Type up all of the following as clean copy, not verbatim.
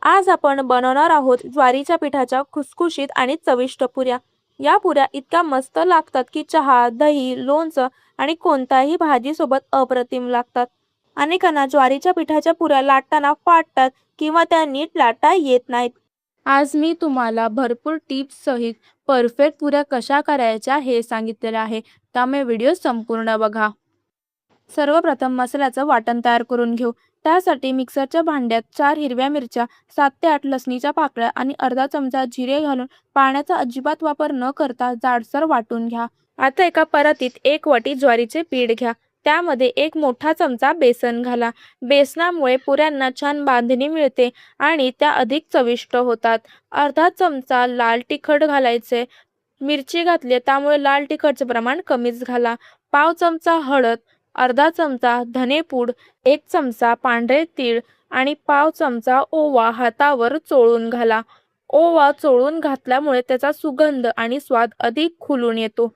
आज आपण बनवणार आहोत ज्वारीच्या पिठाच्या खुसखुशीत आणि चविष्ट पुऱ्या। या पुऱ्या इतक्या मस्त लागतात की चहा, दही, लोणचं आणि कोणत्याही भाजीसोबत अप्रतिम लागतात। अनेकांना ज्वारीच्या पिठाच्या पुऱ्या लाटताना फाटतात किंवा त्या नीट लाटता येत नाहीत। आज मी तुम्हाला भरपूर टिप्स सहित परफेक्ट पुऱ्या कशा करायच्या हे सांगितलेले आहे, त्यामुळे व्हिडिओ संपूर्ण बघा। सर्वप्रथम मसाल्याचं वाटण तयार करून घेऊ। त्यासाठी मिक्सरच्या भांड्यात 4 हिरव्या मिरच्या, 7 ते 8 लसणीच्या पाकळ्या आणि अर्धा चमचा जिरे घालून पाण्याचा अजिबात वापर न करता जाडसर वाटून घ्या। आता एका परातीत 1 वाटी ज्वारीचे पीठ घ्या। त्यामध्ये 1 मोठा चमचा बेसन घाला। बेसनामुळे पुऱ्यांना छान बांधणी मिळते आणि त्या अधिक चविष्ट होतात। अर्धा चमचा लाल तिखट घालायचे। मिरची घातली त्यामुळे लाल तिखटचे प्रमाण कमीच घाला। पाव चमचा हळद, अर्धा चमचा धनेपूड, 1 चमचा पांढरे तीळ आणि पाव चमचा ओवा हातावर चोळून घाला। ओवा चोळून घातल्यामुळे त्याचा सुगंध आणि स्वाद अधिक खुलून येतो।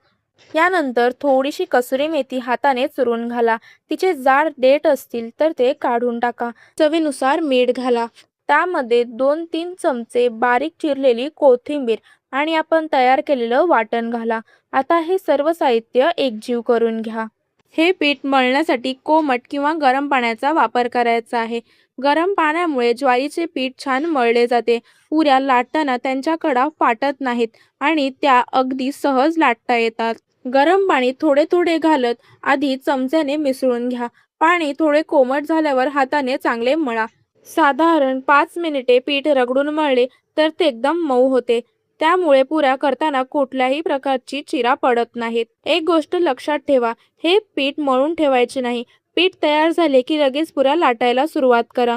यानंतर थोडीशी कसुरी मेथी हाताने चुरून घाला। तिचे जाड देठ असतील तर ते काढून टाका। चवीनुसार मीठ घाला। त्यामध्ये 2-3 चमचे बारीक चिरलेली कोथिंबीर आणि आपण तयार केलेलं वाटण घाला। आता हे सर्व साहित्य एकजीव करून घ्या। हे पीठ मळण्यासाठी कोमट किंवा गरम पाण्याचा वापर करायचा आहे। गरम पाण्यामुळे ज्वारीचे पीठ छान मळले जाते। पुऱ्या लाटताना त्यांच्या कडा फाटत नाहीत आणि त्या अगदी सहज लाटता येतात। गरम पाणी थोडे थोडे घालत आधी चमच्याने मिसळून घ्या। पाणी थोडे कोमट झाल्यावर हाताने चांगले मळा। साधारण 5 मिनिटे पीठ रगडून मळले तर ते एकदम मऊ होते। त्यामुळे पुऱ्या करताना कुठल्याही प्रकारची चिरा पडत नाहीत। एक गोष्ट लक्षात ठेवा, हे पीठ मळून ठेवायचे नाही। पीठ तयार झाले की लगेच पुऱ्या लाटायला सुरुवात करा।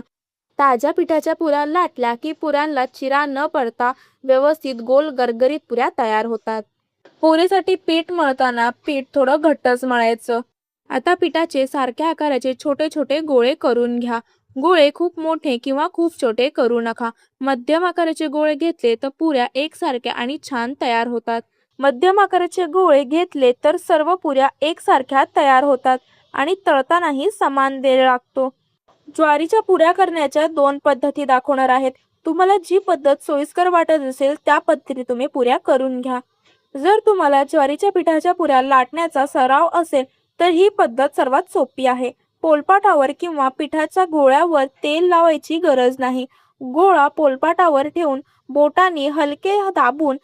ताज्या पिठाच्या पुऱ्या लाटल्या की पुऱ्यांना चिरा न पडता व्यवस्थित गोल गरगरीत पुऱ्या तयार होतात। पुरीसाठी पीठ मळताना पीठ थोडं घट्टच मळायचं। आता पिठाचे सारख्या आकाराचे छोटे छोटे गोळे करून घ्या। गोळे खूप मोठे किंवा खूप छोटे करू नका। मध्यम आकाराचे गोळे घेतले तर पुऱ्या एकसारख्या आणि छान तयार होतात। मध्यम आकाराचे गोळे घेतले तर सर्व पुऱ्या एकसारख्या तयार होतात आणि तळतानाही समान वेळ लागतो। ज्वारीच्या पुऱ्या करण्याच्या 2 पद्धती दाखवणार आहेत। तुम्हाला जी पद्धत सोयीस्कर वाटत असेल त्या पद्धतीने तुम्ही पुऱ्या करून घ्या। जर तुम्हाला ज्वारीच्या पिठाच्या पुऱ्या लाटण्याचा सराव असेल तर ही पद्धत सर्वात सोपी आहे। पोलपाटावर किंवा पिठाच्या गोळ्यावर तेल लावायची गरज नाही। गोळा पोलपाटावर ठेवून बोटांनी हलके दाबून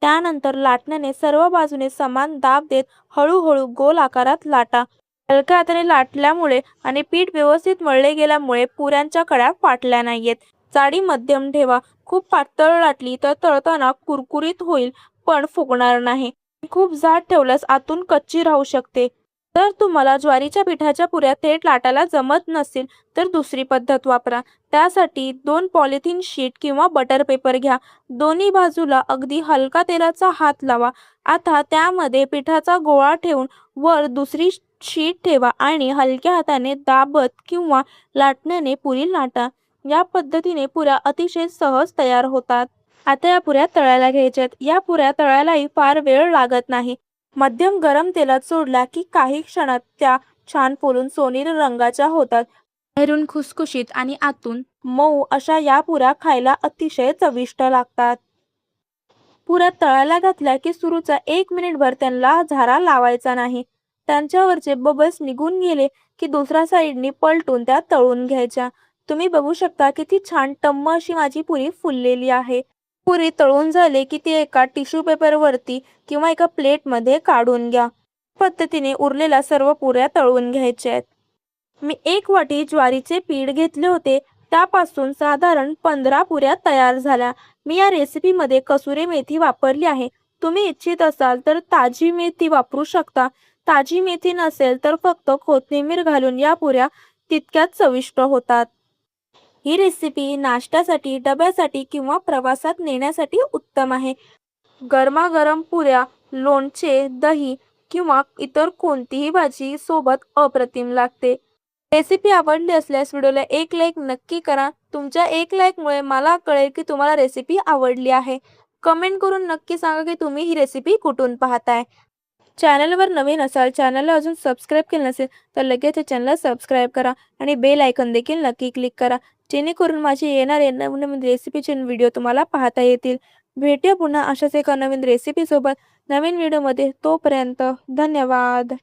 त्यानंतर लाटण्याने सर्व बाजूने समान दाब देत हळूहळू गोल आकारात लाटा। हलक्या हाताने लाटल्यामुळे आणि पीठ व्यवस्थित मळले गेल्यामुळे पुऱ्यांच्या कड्या फाटल्या नाहीयेत। जाडी मध्यम ठेवा। खूप पातळ लाटली तर तळताना कुरकुरीत होईल पण फुगणार नाही। खूप जाड ठेवल्यास आतून कच्ची राहू शकते। जर तुम्हाला ज्वारीच्या पिठाच्या पुऱ्या थेट लाटायला जमत नसेल तर दुसरी पद्धत वापरा। त्यासाठी 2 पॉलिथिन शीट किंवा बटर पेपर घ्या। दोन्ही बाजूला अगदी हलका तेलाचा हात लावा। आता त्यामध्ये पिठाचा गोळा ठेवून वर दुसरी शीट ठेवा आणि हलक्या हाताने दाबत किंवा लाटण्याने पुरी लाटा। या पद्धतीने पुऱ्या अतिशय सहज तयार होतात। आता या पुऱ्या तळायला घ्यायच्यात। या पुऱ्या तळायलाही फार वेळ लागत नाही। मध्यम गरम तेलात सोडल्या की काही क्षणात त्या छान फुलून सोनेरी रंगाच्या होतात। बाहेरून खुसखुशीत आणि आतून मऊ अशा या पुऱ्या खायला अतिशय चविष्ट लागतात। पुऱ्या तळायला घातल्या की सुरूचा 1 मिनिटभर त्यांना झारा लावायचा नाही। त्यांच्यावरचे बबल्स निघून गेले की दुसऱ्या साईडनी पलटून त्या तळून घ्यायच्या। तुम्ही बघू शकता किती छान टम्म अशी माझी पुरी फुललेली आहे। पुरी तळून झाले की ती एका टिश्यू पेपरवरती किंवा एका प्लेटमध्ये काढून घ्या। पद्धतीने उरलेल्या सर्व पुऱ्या तळून घ्यायच्या आहेत। मी 1 वाटी ज्वारीचे पीठ घेतले होते, त्यापासून साधारण 15 पुऱ्या तयार झाल्या। मी या रेसिपीमध्ये कसुरी मेथी वापरली आहे। तुम्ही इच्छित असाल तर ताजी मेथी वापरू शकता। ताजी मेथी नसेल तर फक्त कोथिंबीर घालून या पुऱ्या तितक्याच चविष्ट होतात। ही रेसिपी नाश्त्यासाठी, डब्यासाठी किंवा प्रवासात नेण्यासाठी उत्तम आहे। गरमागरम पुऱ्या, लोणचे, दही किंवा इतर कोणतीही भाजी सोबत अप्रतिम लागते। रेसिपी आवडली असल्यास व्हिडिओला एक लाईक नक्की करा। तुमच्या एक लाईकमुळे मला कळेल की तुम्हाला रेसिपी आवडली आहे। कमेंट करून नक्की सांगा की तुम्ही ही रेसिपी कुठून पाहताय। चॅनलवर नवीन असाल, चॅनलला अजून सबस्क्राईब केलं नसेल तर लगेच चॅनलला सबस्क्राईब करा आणि बेल आयकॉन देखील नक्की क्लिक करा, जेणेकरून माझे येणारे नवनवीन रेसिपीचे व्हिडिओ तुम्हाला पाहता येतील. भेटूया पुन्हा अशाच एका नवीन रेसिपीसोबत नवीन व्हिडिओमध्ये. तोपर्यंत धन्यवाद.